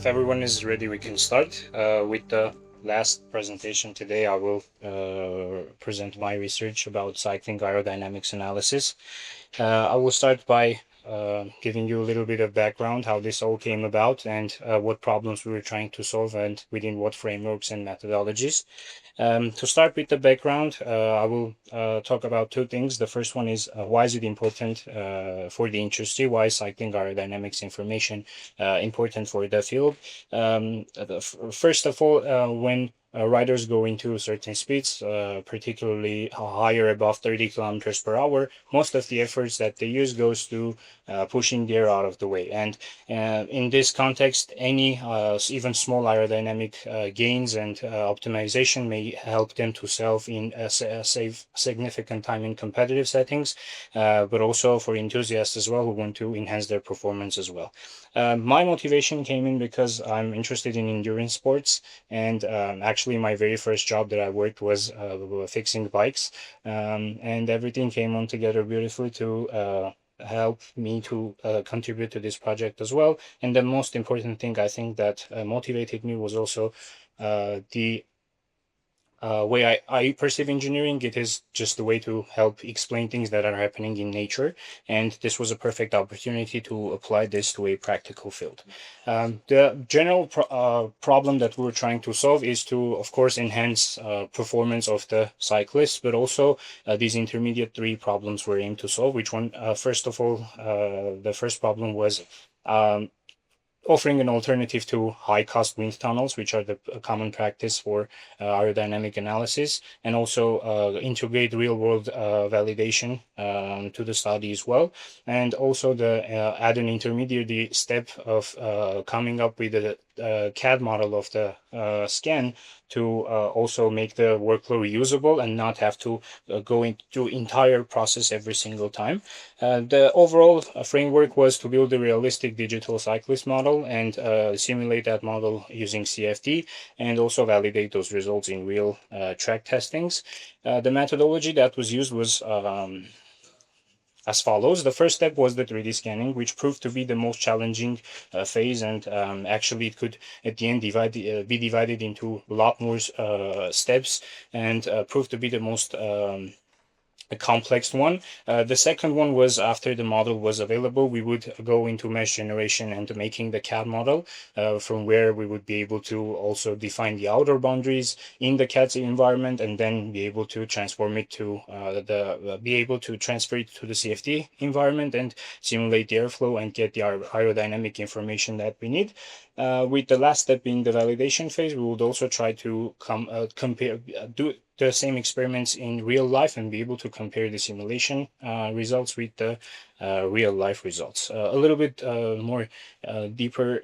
if everyone is ready, we can start with the last presentation today. I will present my research about cycling aerodynamics analysis. I will start by giving you a little bit of background, how this all came about, and what problems we were trying to solve, and within what frameworks and methodologies. To start with the background, I will talk about two things. The first one is why is it important for the industry? Why is cycling aerodynamics information important for the field? First of all, when riders go into certain speeds, particularly higher above 30 kilometers per hour, most of the efforts that they use goes to pushing the air out of the way. And in this context, any even small aerodynamic gains and optimization may help them to save significant time in competitive settings, but also for enthusiasts as well who want to enhance their performance as well. My motivation came in because I'm interested in endurance sports, and actually my very first job that I worked was fixing bikes, and everything came on together beautifully to help me to contribute to this project as well. And the most important thing I think that motivated me was also the way I perceive engineering. It is just a way to help explain things that are happening in nature, and this was a perfect opportunity to apply this to a practical field. The general problem that we're trying to solve is to, of course, enhance performance of the cyclists, but also these intermediate three problems we're aimed to solve. Which one? First of all, the first problem was offering an alternative to high-cost wind tunnels, which are the common practice for aerodynamic analysis, and also integrate real-world validation to the study as well, and also add an intermediary step of coming up with a CAD model of the scan to also make the workflow reusable and not have to go into entire process every single time. The overall framework was to build a realistic digital cyclist model and simulate that model using CFD, and also validate those results in real track testings. The methodology that was used was as follows. The first step was the 3D scanning, which proved to be the most challenging phase, and actually it could at the end be divided into a lot more steps, and proved to be the most a complex one. The second one was, after the model was available, we would go into mesh generation and making the CAD model, from where we would be able to also define the outer boundaries in the CAD environment, and then be able to transform it to transfer it to the CFD environment and simulate the airflow and get the aerodynamic information that we need. With the last step being the validation phase, we would also try to do the same experiments in real life and be able to compare the simulation results with the real life results. A little bit more deeper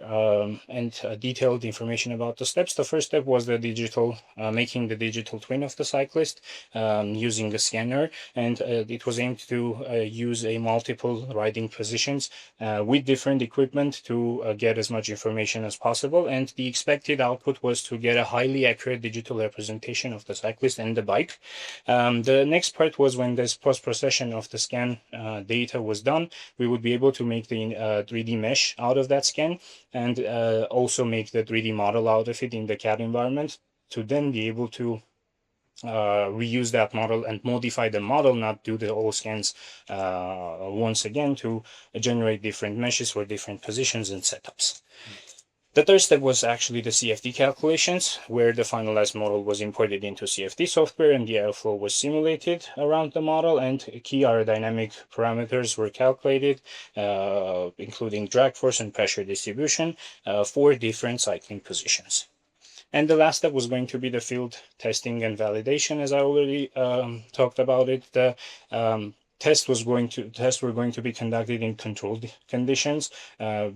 and detailed information about the steps. The first step was making the digital twin of the cyclist using a scanner, and it was aimed to use a multiple riding positions with different equipment to get as much information as possible. And the expected output was to get a highly accurate digital representation of the cyclist and the bike. The next part was when this post-processing of the scan data was done, we would be able to make the 3D mesh out of that scan, and also make the 3D model out of it in the CAD environment, to then be able to reuse that model and modify the model, not do the whole scans once again, to generate different meshes for different positions and setups. The third step was actually the CFD calculations, where the finalized model was imported into CFD software and the airflow was simulated around the model, and key aerodynamic parameters were calculated, including drag force and pressure distribution for different cycling positions. And the last step was going to be the field testing and validation, as I already talked about it. The tests were going to be conducted in controlled conditions,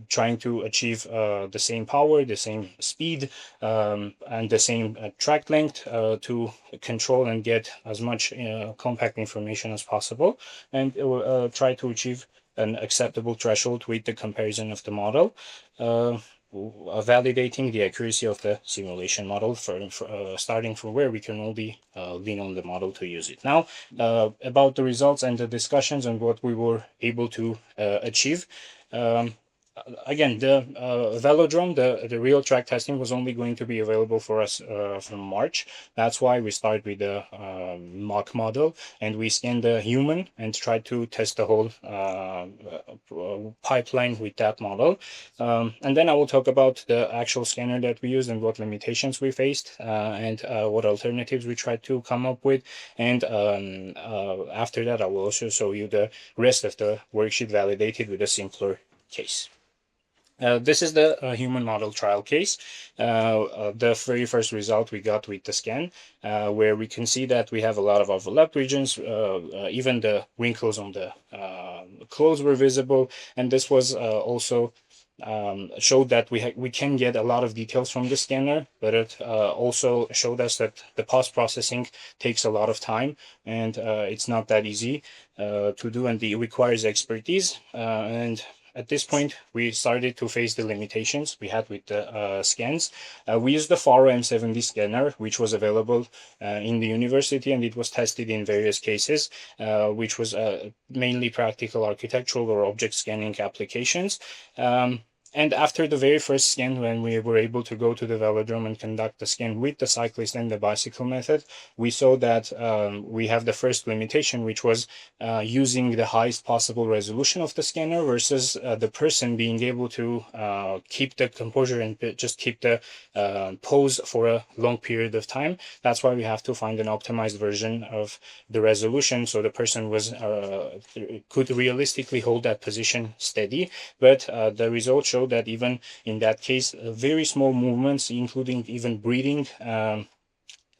trying to achieve the same power, the same speed, and the same track length to control and get as much compact information as possible, and try to achieve an acceptable threshold with the comparison of the model. Validating the accuracy of the simulation model, starting from where we can only lean on the model to use it. Now, about the results and the discussions and what we were able to achieve. again, the velodrome, the real track testing was only going to be available for us from March. That's why we started with the mock model, and we scanned the human and tried to test the whole pipeline with that model. And then I will talk about the actual scanner that we used and what limitations we faced, and what alternatives we tried to come up with. And after that, I will also show you the rest of the worksheet validated with a simpler case. This is the human model trial case. The very first result we got with the scan, where we can see that we have a lot of overlapped regions. Even the wrinkles on the clothes were visible, and this was also showed that we can get a lot of details from the scanner, but it also showed us that the post processing takes a lot of time, and it's not that easy to do, and it requires expertise. And at this point, we started to face the limitations we had with the scans. We used the Faro M70 scanner, which was available in the university, and it was tested in various cases, which was mainly practical architectural or object scanning applications. And after the very first scan, when we were able to go to the velodrome and conduct the scan with the cyclist and the bicycle method, we saw that we have the first limitation, which was using the highest possible resolution of the scanner versus the person being able to keep the composure and just keep the pose for a long period of time. That's why we have to find an optimized version of the resolution, so the person was could realistically hold that position steady. But the results show that even in that case, very small movements, including even breathing,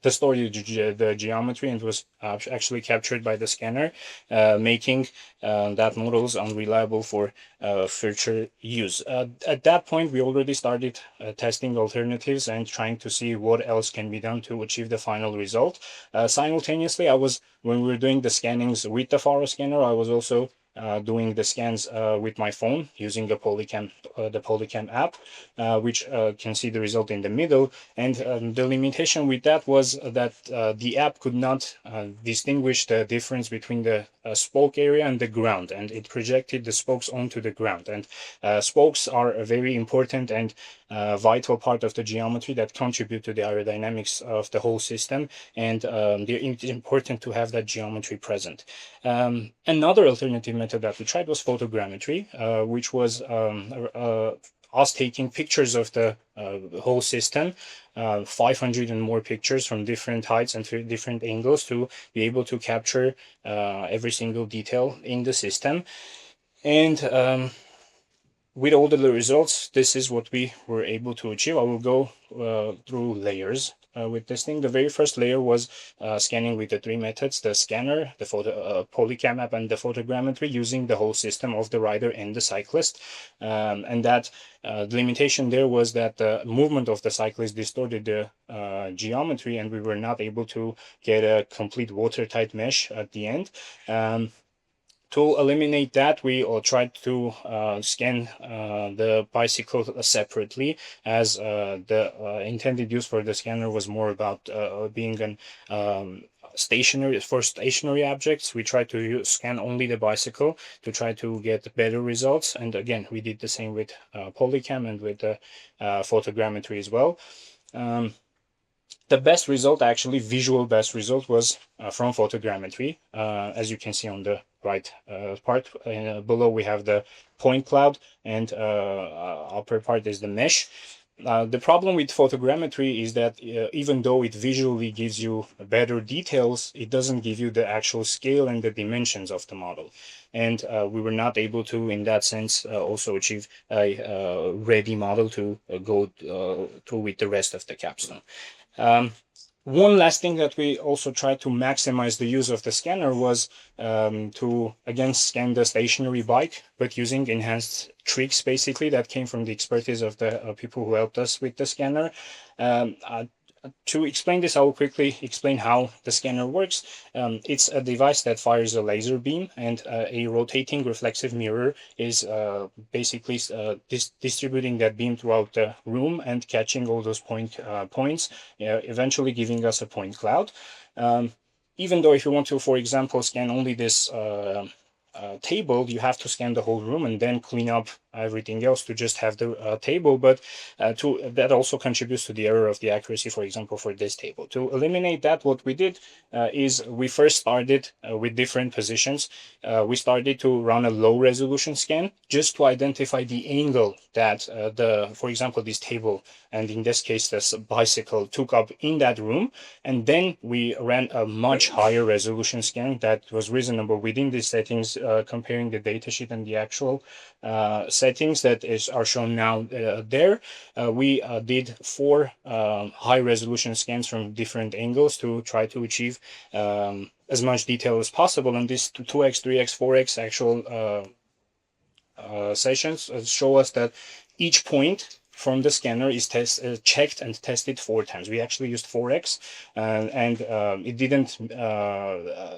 distorted the geometry, and was actually captured by the scanner, making that models unreliable for future use. At that point, we already started testing alternatives and trying to see what else can be done to achieve the final result. Simultaneously, when we were doing the scannings with the Faro scanner, I was also doing the scans with my phone using the Polycam app, which can see the result in the middle. And the limitation with that was that the app could not distinguish the difference between the spoke area and the ground, and it projected the spokes onto the ground. And spokes are a very important and vital part of the geometry that contribute to the aerodynamics of the whole system, and it's important to have that geometry present. Another alternative method that we tried was photogrammetry, which was us taking pictures of the whole system, 500 and more pictures from different heights and different angles to be able to capture every single detail in the system. And with all the results, this is what we were able to achieve. I will go through layers with this thing. The very first layer was scanning with the three methods: the scanner, the Polycam app, and the photogrammetry, using the whole system of the rider and the cyclist. And that the limitation there was that the movement of the cyclist distorted the geometry, and we were not able to get a complete watertight mesh at the end. To eliminate that, we all tried to scan the bicycle separately, as the intended use for the scanner was more about being an stationary objects. We tried to scan only the bicycle to try to get better results. And again, we did the same with Polycam and with the photogrammetry as well. The best result, actually visual best result, was from photogrammetry. As you can see on the right part, below we have the point cloud, and upper part is the mesh. The problem with photogrammetry is that even though it visually gives you better details, it doesn't give you the actual scale and the dimensions of the model. And we were not able to, in that sense, also achieve a ready model to go through with the rest of the capstone. One last thing that we also tried to maximize the use of the scanner was to again scan the stationary bike, but using enhanced tricks basically that came from the expertise of the people who helped us with the scanner. To explain this, I will quickly explain how the scanner works. It's a device that fires a laser beam, and a rotating reflexive mirror is basically distributing that beam throughout the room and catching all those points, eventually giving us a point cloud. Even though if you want to, for example, scan only this table, you have to scan the whole room and then clean up everything else to just have the table. But that also contributes to the error of the accuracy, for example, for this table. To eliminate that, what we did is we first started with different positions. We started to run a low resolution scan just to identify the angle that for example, this table, and in this case, this bicycle took up in that room. And then we ran a much higher resolution scan that was reasonable within these settings, comparing the datasheet and the actual settings that are shown now there. We did 4 high resolution scans from different angles to try to achieve as much detail as possible. And these 2x, 3x, 4x actual sessions show us that each point from the scanner is checked and tested 4 times. We actually used 4x, and it didn't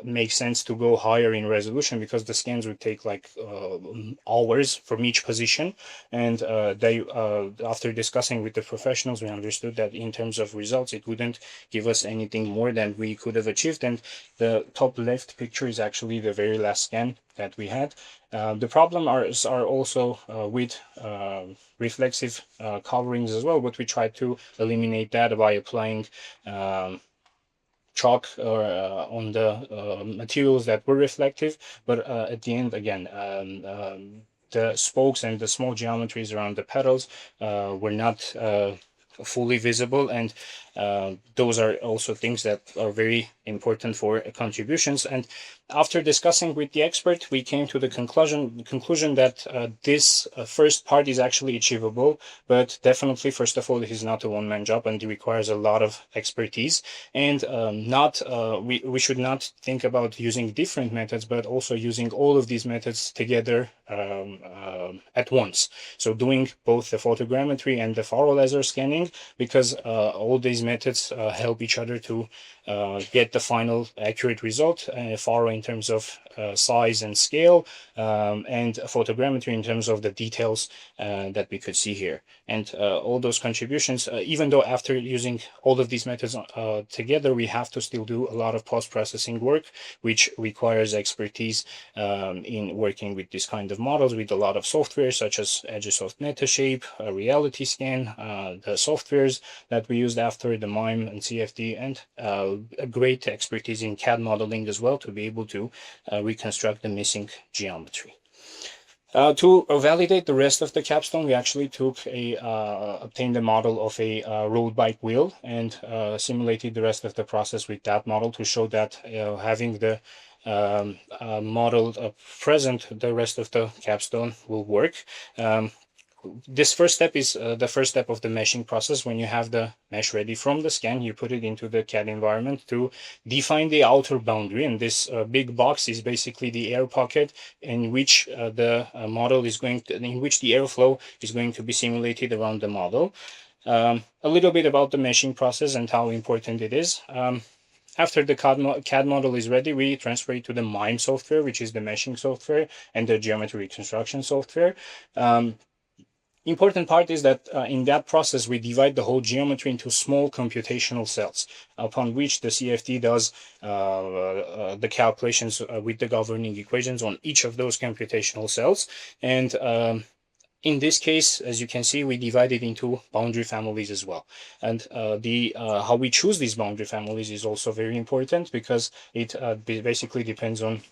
make sense to go higher in resolution because the scans would take like hours from each position. And after discussing with the professionals, we understood that in terms of results, it wouldn't give us anything more than we could have achieved. And the top left picture is actually the very last scan that we had. The problem are also with reflexive coverings as well, but we tried to eliminate that by applying chalk on the materials that were reflective. But at the end, again, the spokes and the small geometries around the pedals were not fully visible, and those are also things that are very important for contributions. And after discussing with the expert, we came to the conclusion that this first part is actually achievable, but definitely, first of all, it is not a one-man job and it requires a lot of expertise. And we should not think about using different methods, but also using all of these methods together at once. So doing both the photogrammetry and the faro laser scanning, because all these methods help each other to get the final accurate result. Faro in terms of size and scale, and photogrammetry in terms of the details that we could see here. And all those contributions, even though after using all of these methods together, we have to still do a lot of post-processing work, which requires expertise in working with this kind of models with a lot of software such as Edgesoft Metashape, Reality Scan, the softwares that we used after, the MIME and CFD, and a great expertise in CAD modeling as well to be able to reconstruct the missing geometry. To validate the rest of the capstone, we actually obtained a model of a road bike wheel and simulated the rest of the process with that model to show that having the model present, the rest of the capstone will work. This first step is the first step of the meshing process. When you have the mesh ready from the scan, you put it into the CAD environment to define the outer boundary. And this big box is basically the air pocket in which the model is going to, in which the airflow is going to be simulated around the model. A little bit about the meshing process and how important it is. After the CAD model is ready, we transfer it to the MIME software, which is the meshing software and the geometry reconstruction software. Important part is that in that process, we divide the whole geometry into small computational cells, upon which the CFD does the calculations with the governing equations on each of those computational cells. And in this case, as you can see, we divide it into boundary families as well. And how we choose these boundary families is also very important, because it basically depends on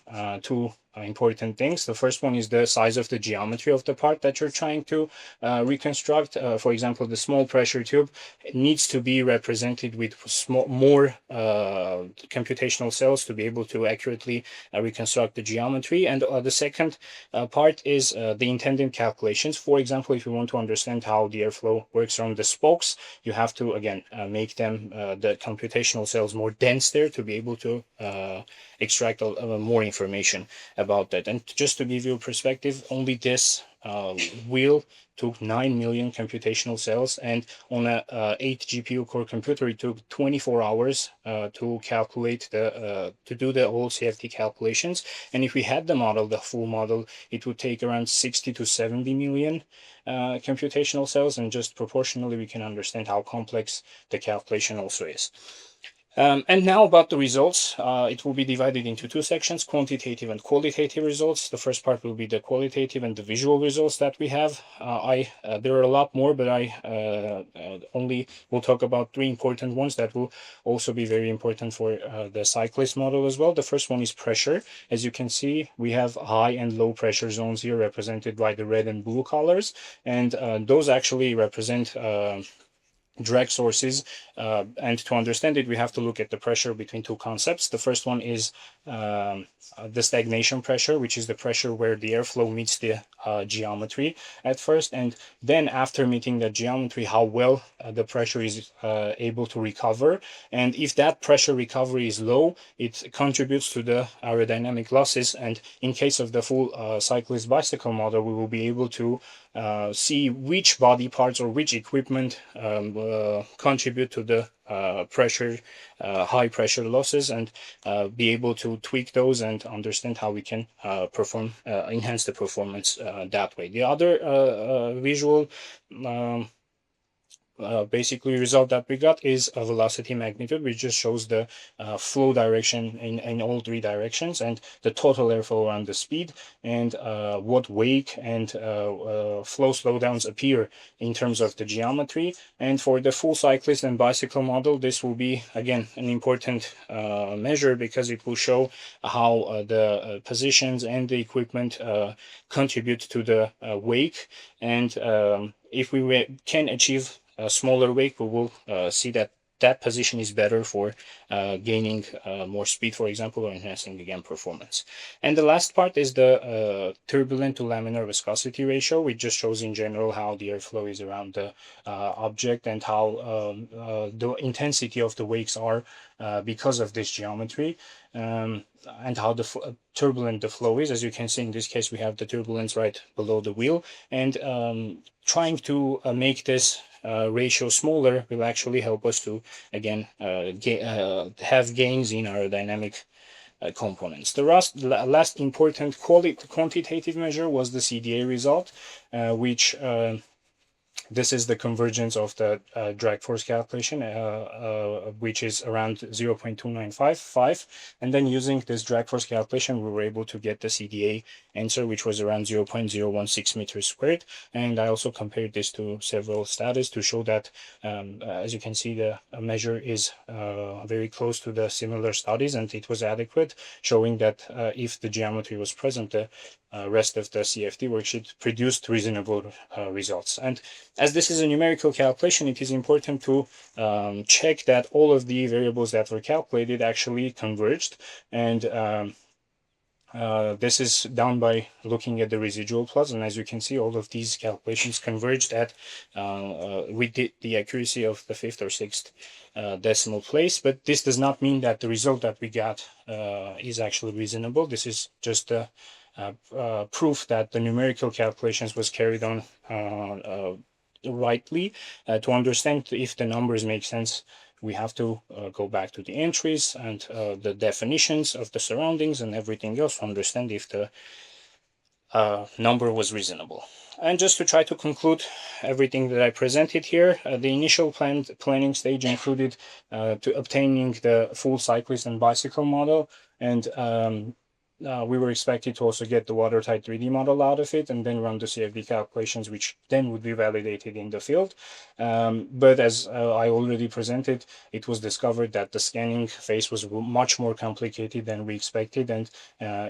2 important things. The first one is the size of the geometry of the part that you're trying to reconstruct. For example, the small pressure tube needs to be represented with more computational cells to be able to accurately reconstruct the geometry. And the second part is the intended calculations. For example, if you want to understand how the airflow works around the spokes, you have to, again, make them, the computational cells, more dense there to be able to extract more information about that. And just to give you a perspective, only this wheel took 9 million computational cells, and on a 8 GPU core computer, it took 24 hours to calculate to do the whole CFD calculations. And if we had the model, the full model, it would take around 60 to 70 million computational cells, and just proportionally we can understand how complex the calculation also is. And now about the results. It will be divided into two sections, quantitative and qualitative results. The first part will be the qualitative and the visual results that we have. There are a lot more, but I only will talk about three important ones that will also be very important for the cyclist model as well. The first one is pressure. As you can see, we have high and low pressure zones here represented by the red and blue colors, and those actually represent drag sources, and to understand it we have to look at the pressure between two concepts. The first one is the stagnation pressure, which is the pressure where the airflow meets the geometry at first, and then after meeting that geometry how well the pressure is able to recover. And if that pressure recovery is low, it contributes to the aerodynamic losses, and in case of the full cyclist bicycle model we will be able to see which body parts or which equipment contribute to the high pressure losses, and be able to tweak those and understand how we can enhance the performance that way. The other visual basically result that we got is a velocity magnitude, which just shows the flow direction in all three directions, and the total airflow around the speed, and what wake and flow slowdowns appear in terms of the geometry. And for the full cyclist and bicycle model, this will be again an important measure, because it will show how the positions and the equipment contribute to the wake. And if we can achieve a smaller wake, we will see that that position is better for gaining more speed, for example, or enhancing again performance. And the last part is the turbulent to laminar viscosity ratio, which just shows in general how the airflow is around the object, and how the intensity of the wakes are because of this geometry, and how turbulent the flow is. As you can see, in this case we have the turbulence right below the wheel, and trying to make this ratio smaller will actually help us to again have gains in aerodynamic components. The last important quantitative measure was the CDA result, which this is the convergence of the drag force calculation, which is around 0.2955. And then using this drag force calculation, we were able to get the CDA answer, which was around 0.016 meters squared. And I also compared this to several studies to show that, as you can see, the measure is very close to the similar studies, and it was adequate, showing that if the geometry was present, the rest of the CFD worksheet produced reasonable results. And as this is a numerical calculation, it is important to check that all of the variables that were calculated actually converged. And this is done by looking at the residual plots, and as you can see, all of these calculations converged at with the accuracy of the fifth or sixth decimal place. But this does not mean that the result that we got is actually reasonable. This is just a proof that the numerical calculations was carried on rightly. To understand if the numbers make sense, we have to go back to the entries and the definitions of the surroundings and everything else to understand if the number was reasonable. And just to try to conclude everything that I presented here, the initial planning stage included to obtaining the full cyclist and bicycle model, and we were expected to also get the watertight 3D model out of it, and then run the CFD calculations, which then would be validated in the field. But as I already presented, it was discovered that the scanning phase was much more complicated than we expected, and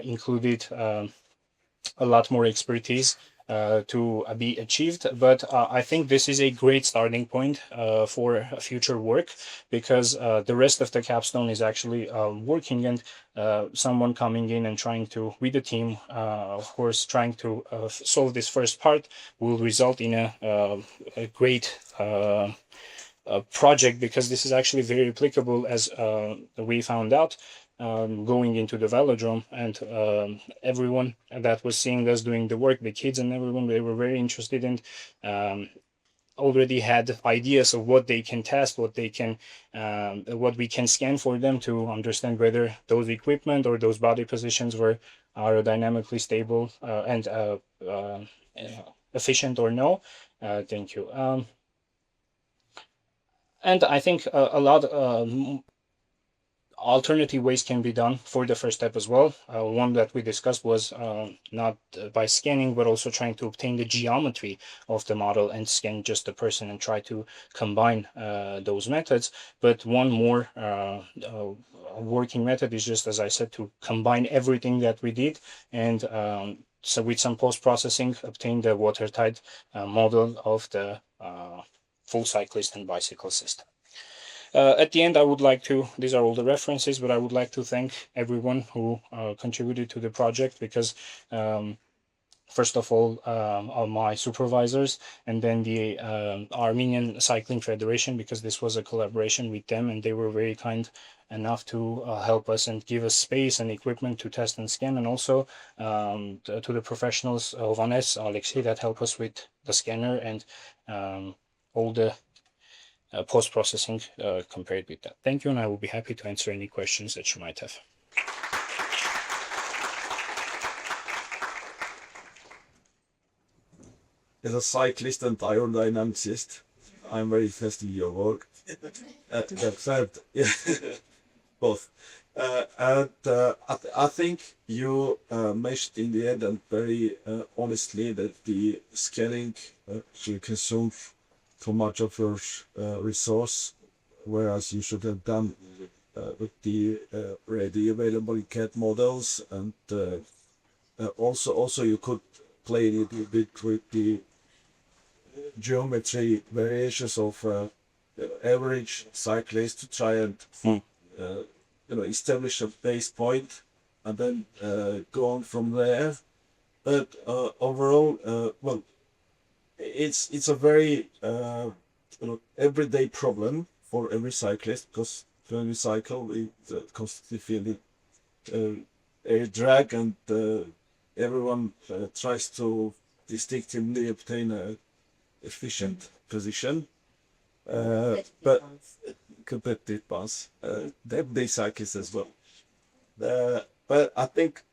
included a lot more expertise to be achieved. But I think this is a great starting point for future work, because the rest of the capstone is actually working, and someone coming in and trying to, with the team, of course, trying to solve this first part will result in a great project, because this is actually very applicable, as we found out going into the velodrome, and everyone that was seeing us doing the work, the kids and everyone, they were very interested, and already had ideas of what they can test, what we can scan for them to understand whether those equipment or those body positions were aerodynamically stable and efficient or no. Thank you. And I think a lot alternative ways can be done for the first step as well. One that we discussed was not by scanning, but also trying to obtain the geometry of the model and scan just the person and try to combine those methods. But one more working method is just, as I said, to combine everything that we did and so with some post-processing, obtain the watertight model of the full cyclist and bicycle system. At the end, I would like to, these are all the references, but I would like to thank everyone who contributed to the project because first of all my supervisors and then the Armenian Cycling Federation, because this was a collaboration with them and they were very kind enough to help us and give us space and equipment to test and scan, and also to the professionals, Ovanes, Alexei, that help us with the scanner and all the post-processing compared with that. Thank you, and I will be happy to answer any questions that you might have. As a cyclist and aerodynamicist, I'm very interested in your work. Yeah, both. I think you mentioned in the end and very honestly that the scanning will consume too much of your resource, whereas you should have done with the ready available CAD models, and also you could play a little bit with the geometry variations of average cyclist to try and establish a base point and then go on from there. But overall, well, it's a very everyday problem for every cyclist, because when we cycle, we constantly feel the air drag, and everyone tries to distinctively obtain a efficient position. But competitive pass, they cyclists as well. But I think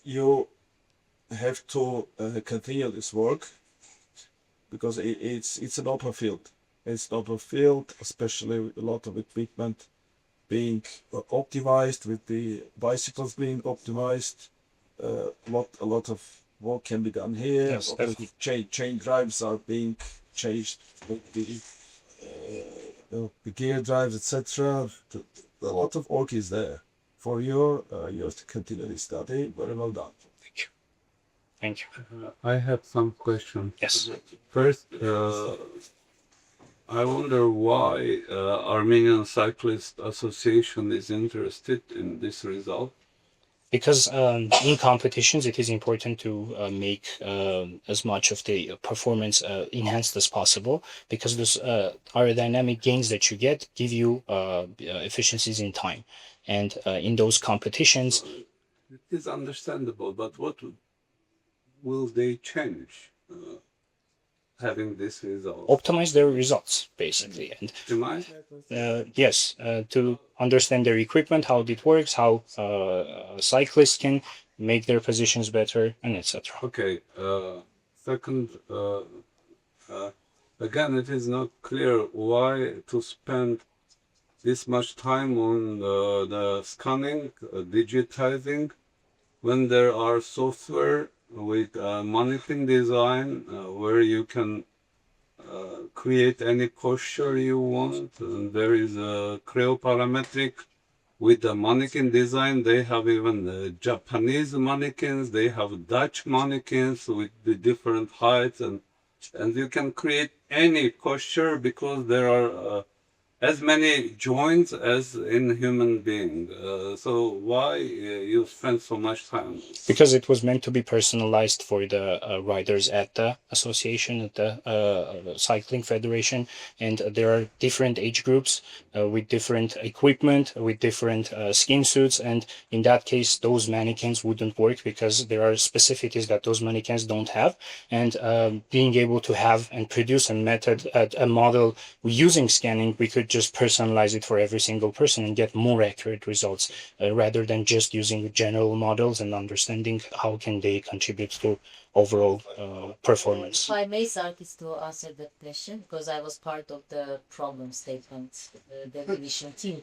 you have to continue this work, because it's an open field. It's an open field, especially with a lot of equipment being optimized, with the bicycles being optimized. A lot of work can be done here. Yes, chain drives are being changed with the gear drives, etc. A lot of work is there for you to continue this study. Very well done. Thank you. Thank you. I have some questions. Yes. First, I wonder why Armenian Cyclist Association is interested in this result. Because in competitions, it is important to make as much of the performance enhanced as possible, because those aerodynamic gains that you get give you efficiencies in time. And in those competitions, it is understandable, but what will they change having this result? Optimize their results, basically. And yes, to understand their equipment, how it works, how cyclists can make their positions better, and etc. Okay. Second, again, it is not clear why to spend this much time on the scanning, digitizing, when there are software with mannequin design where you can create any posture you want. And there is a cryoparametric with the mannequin design. They have even Japanese mannequins. They have Dutch mannequins with the different heights, and you can create any posture because there are as many joints as in human being. So why you spend so much time? Because it was meant to be personalized for the riders at the association, at the cycling federation, and there are different age groups with different equipment, with different skin suits, and in that case, those mannequins wouldn't work because there are specificities that those mannequins don't have, and being able to have and produce a method, a model using scanning, we could just personalize it for every single person and get more accurate results rather than just using general models and understanding how can they contribute to overall performance. If I may, Sarkis, to answer that question, because I was part of the problem statement definition team.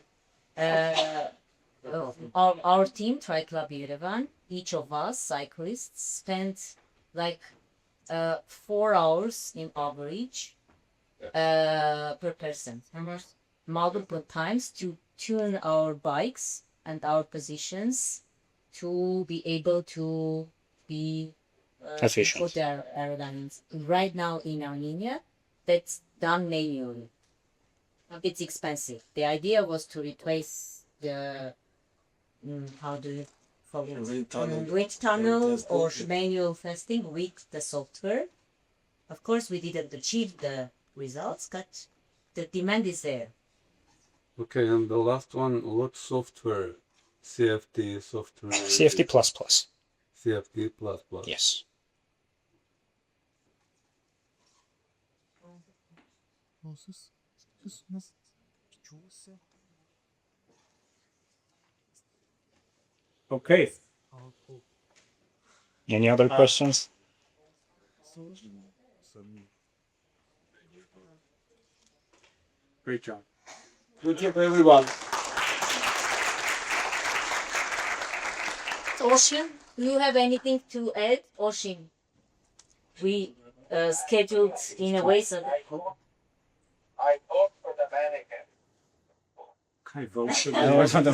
Our team, Tri Club Yerevan, each of us cyclists spent like 4 hours in average per person. Multiple times to tune our bikes and our positions to be able to be Efficient. put their aerodynamics. Right now in Armenia, that's done manually. It's expensive. The idea was to replace the how do you call it? Wind tunnel or manual testing with the software. Of course, we didn't achieve the results, but the demand is there. Okay, and the last one, what software? CFD software. CFD++. CFD plus plus. Yes. Okay. Any other questions? Great job. Good job, everyone. Ocean, do you have anything to add? Ocean, we scheduled in a way so that I vote for the mannequin. Okay, vote for I was on the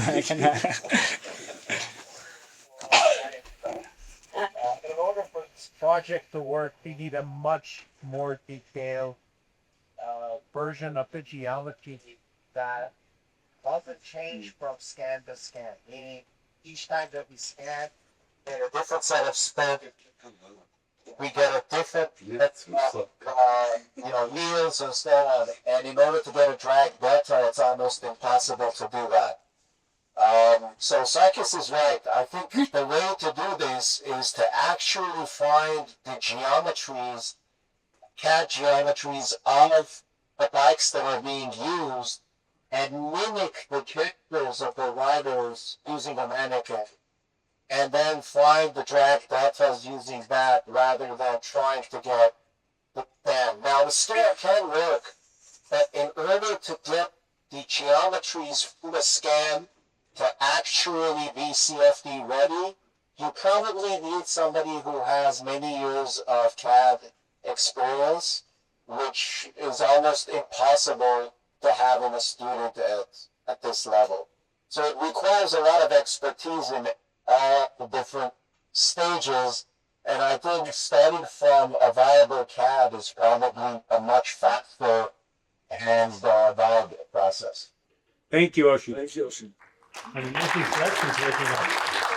In order for this project to work, we need a much more detailed version of the geometry that doesn't change from scan to scan. Meaning, each time that we scan, get a different set of spin. We get a different, yields and so on. And in order to get a drag delta, it's almost impossible to do that. So Sarkis is right. I think the way to do this is to actually find the geometries, CAD geometries of the bikes that are being used and mimic the gestures of the riders using a mannequin. And then find the drag deltas using that rather than trying to get the scan. Now the scan can work, but in order to get the geometries from the scan to actually be CFD ready, you probably need somebody who has many years of CAD experience, which is almost impossible to have in a student at this level. So it requires a lot of expertise in all the different stages, and I think starting from a viable CAD is probably a much faster and viable process. Thank you, Ocean. Thanks, Yoshi. And this is working out.